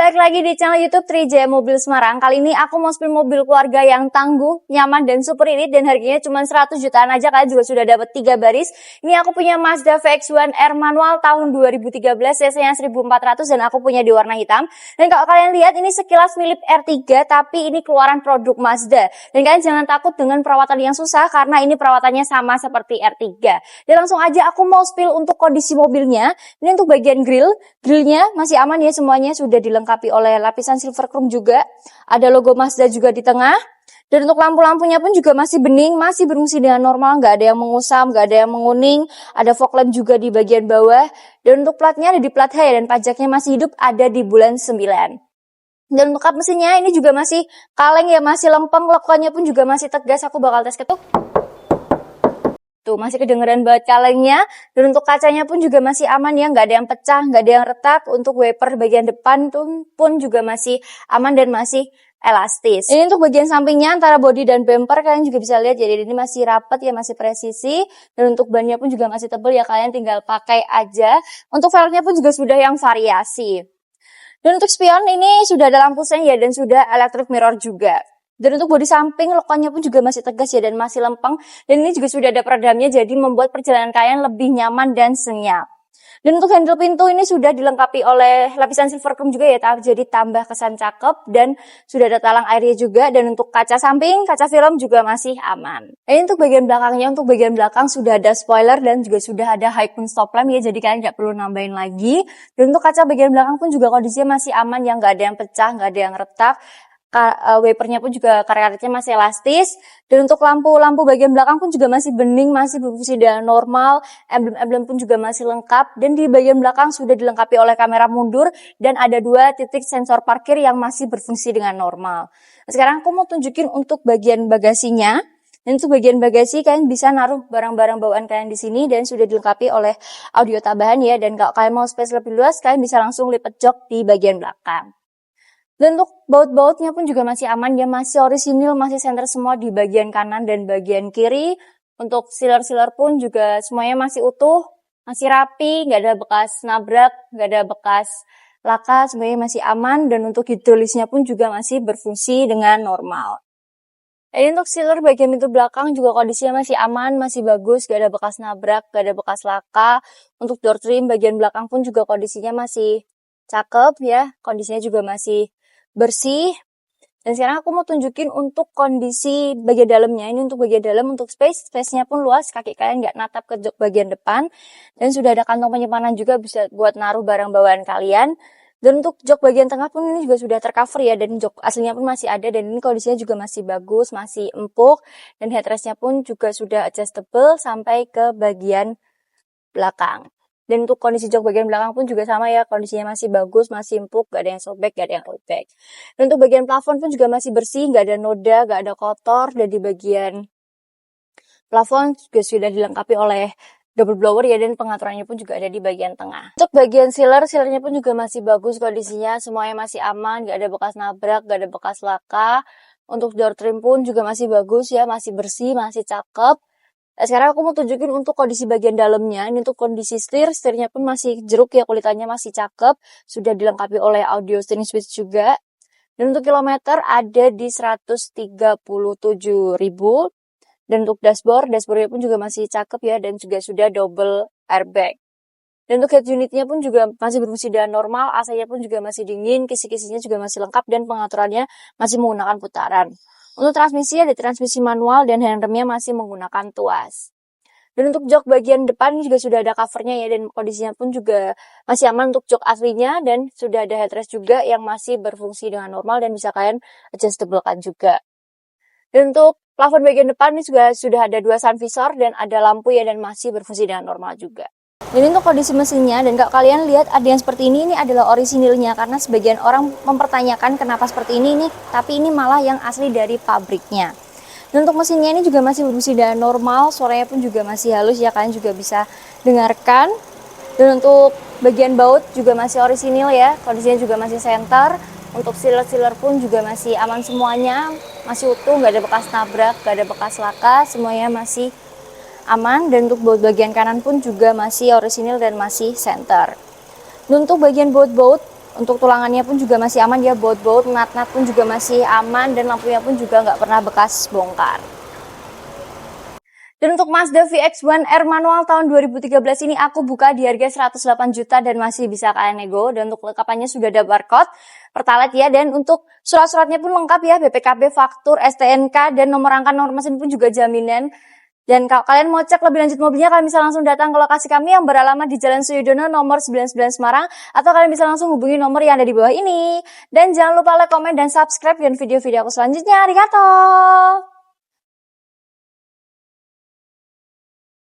balik lagi di channel YouTube Trijaya Mobil Semarang. Kali ini aku mau spill mobil keluarga yang tangguh, nyaman, dan super irit, dan harganya cuma 100 jutaan aja. Kalian juga sudah dapat 3 baris. Ini aku punya Mazda VX-1R manual tahun 2013, cc-nya 1400, dan aku punya di warna hitam. Dan kalau kalian lihat, ini sekilas mirip R3, tapi ini keluaran produk Mazda. Dan kalian jangan takut dengan perawatan yang susah, karena ini perawatannya sama seperti R3. Dan langsung aja aku mau spill untuk kondisi mobilnya. Ini untuk bagian grillnya masih aman ya, semuanya sudah dilengkapi oleh lapisan silver chrome juga. Ada logo Mazda juga di tengah. Dan untuk lampu-lampunya pun juga masih bening, masih berfungsi dengan normal, nggak ada yang mengusam, nggak ada yang menguning. Ada fog lamp juga di bagian bawah. Dan untuk platnya ada di plat H ya, dan pajaknya masih hidup, ada di bulan 9. Dan untuk kap mesinnya ini juga masih kaleng ya, masih lempeng, lekonnya pun juga masih tegas. Aku bakal tes ketuk. Tuh, masih kedengeran banget kalengnya. Dan untuk kacanya pun juga masih aman ya, nggak ada yang pecah, nggak ada yang retak. Untuk wiper bagian depan tuh pun juga masih aman dan masih elastis. Ini untuk bagian sampingnya antara bodi dan bumper kalian juga bisa lihat, jadi ini masih rapat ya, masih presisi. Dan untuk bannya pun juga masih tebal ya, kalian tinggal pakai aja. Untuk velgnya pun juga sudah yang variasi. Dan untuk spion ini sudah ada lampu sen ya, dan sudah electric mirror juga. Dan untuk bodi samping, lekonnya pun juga masih tegas ya, dan masih lempeng. Dan ini juga sudah ada peredamnya, jadi membuat perjalanan kalian lebih nyaman dan senyap. Dan untuk handle pintu ini sudah dilengkapi oleh lapisan silver chrome juga ya, jadi tambah kesan cakep. Dan sudah ada talang airnya juga. Dan untuk kaca samping, kaca film juga masih aman. Ini untuk bagian belakangnya, untuk bagian belakang sudah ada spoiler dan juga sudah ada high beam stop lamp ya, jadi kalian nggak perlu nambahin lagi. Dan untuk kaca bagian belakang pun juga kondisinya masih aman ya, nggak ada yang pecah, nggak ada yang retak. Wipernya pun juga karetnya masih elastis. Dan untuk lampu bagian belakang pun juga masih bening, masih berfungsi dengan normal. Emblem-emblem pun juga masih lengkap. Dan di bagian belakang sudah dilengkapi oleh kamera mundur dan ada 2 titik sensor parkir yang masih berfungsi dengan normal. Nah, sekarang aku mau tunjukin untuk bagian bagasinya. Dan untuk bagian bagasi kalian bisa naruh barang-barang bawaan kalian di sini dan sudah dilengkapi oleh audio tambahan ya. Dan kalau kalian mau space lebih luas, kalian bisa langsung lipat jok di bagian belakang. Dan untuk baut-bautnya pun juga masih aman ya, masih orisinil, masih senter semua di bagian kanan dan bagian kiri. Untuk sealer-sealer pun juga semuanya masih utuh, masih rapi, nggak ada bekas nabrak, nggak ada bekas laka, semuanya masih aman. Dan untuk hidrolisnya pun juga masih berfungsi dengan normal. Ini untuk sealer bagian pintu belakang juga kondisinya masih aman, masih bagus, nggak ada bekas nabrak, nggak ada bekas laka. Untuk door trim bagian belakang pun juga kondisinya masih cakep ya, kondisinya juga masih bersih. Dan sekarang aku mau tunjukin untuk kondisi bagian dalamnya. Ini untuk bagian dalam, untuk space-nya pun luas, kaki kalian nggak natap ke jok bagian depan. Dan sudah ada kantong penyimpanan juga, bisa buat naruh barang bawaan kalian. Dan untuk jok bagian tengah pun ini juga sudah tercover ya, dan jok aslinya pun masih ada, dan ini kondisinya juga masih bagus, masih empuk. Dan headrestnya pun juga sudah adjustable sampai ke bagian belakang. Dan untuk kondisi jok bagian belakang pun juga sama ya, kondisinya masih bagus, masih empuk, gak ada yang sobek, gak ada yang robek. Dan untuk bagian plafon pun juga masih bersih, gak ada noda, gak ada kotor. Dan di bagian plafon juga sudah dilengkapi oleh double blower ya, dan pengaturannya pun juga ada di bagian tengah. Untuk bagian sealernya pun juga masih bagus kondisinya, semuanya masih aman, gak ada bekas nabrak, gak ada bekas laka. Untuk door trim pun juga masih bagus ya, masih bersih, masih cakep. Nah, sekarang aku mau tunjukin untuk kondisi bagian dalamnya. Ini untuk kondisi setirnya pun masih jeruk ya, kulitannya masih cakep. Sudah dilengkapi oleh audio steering switch juga. Dan untuk kilometer ada di 137.000. Dan untuk dashboardnya pun juga masih cakep ya, dan juga sudah double airbag. Dan untuk head unitnya pun juga masih berfungsi dengan normal, AC-nya pun juga masih dingin, kisi-kisinya juga masih lengkap, dan pengaturannya masih menggunakan putaran. Untuk transmisi ada transmisi manual, dan handremnya masih menggunakan tuas. Dan untuk jok bagian depan juga sudah ada covernya ya, dan kondisinya pun juga masih aman untuk jok aslinya, dan sudah ada headrest juga yang masih berfungsi dengan normal dan bisa kalian adjustable kan juga. Dan untuk plafon bagian depan ini juga sudah ada 2 sun visor dan ada lampu ya, dan masih berfungsi dengan normal juga. Ini untuk kondisi mesinnya, dan kalau kalian lihat ada yang seperti ini adalah orisinilnya, karena sebagian orang mempertanyakan kenapa seperti ini nih, tapi ini malah yang asli dari pabriknya. Dan untuk mesinnya ini juga masih berfungsi dengan normal, suaranya pun juga masih halus ya, kalian juga bisa dengarkan. Dan untuk bagian baut juga masih orisinil ya, kondisinya juga masih center. Untuk sealer pun juga masih aman semuanya, masih utuh, nggak ada bekas nabrak, nggak ada bekas laka, semuanya masih aman. Dan untuk baut bagian kanan pun juga masih orisinil dan masih center. Dan untuk bagian baut Untuk tulangannya pun juga masih aman ya, baut-baut, nat-nat pun juga masih aman, dan lampunya pun juga nggak pernah bekas bongkar. Dan untuk Mazda VX-1R manual tahun 2013 ini aku buka di harga 108 juta dan masih bisa kalian nego. Dan untuk lengkapannya sudah ada barcode, Pertalite ya, dan untuk surat-suratnya pun lengkap ya, BPKB, faktur, STNK, dan nomor rangka nomor mesin pun juga jaminan. Dan kalau kalian mau cek lebih lanjut mobilnya, kalian bisa langsung datang ke lokasi kami yang beralamat di Jalan Suyudono nomor 99 Semarang, atau kalian bisa langsung hubungi nomor yang ada di bawah ini. Dan jangan lupa like, komen, dan subscribe dan video-video aku selanjutnya. Arigato!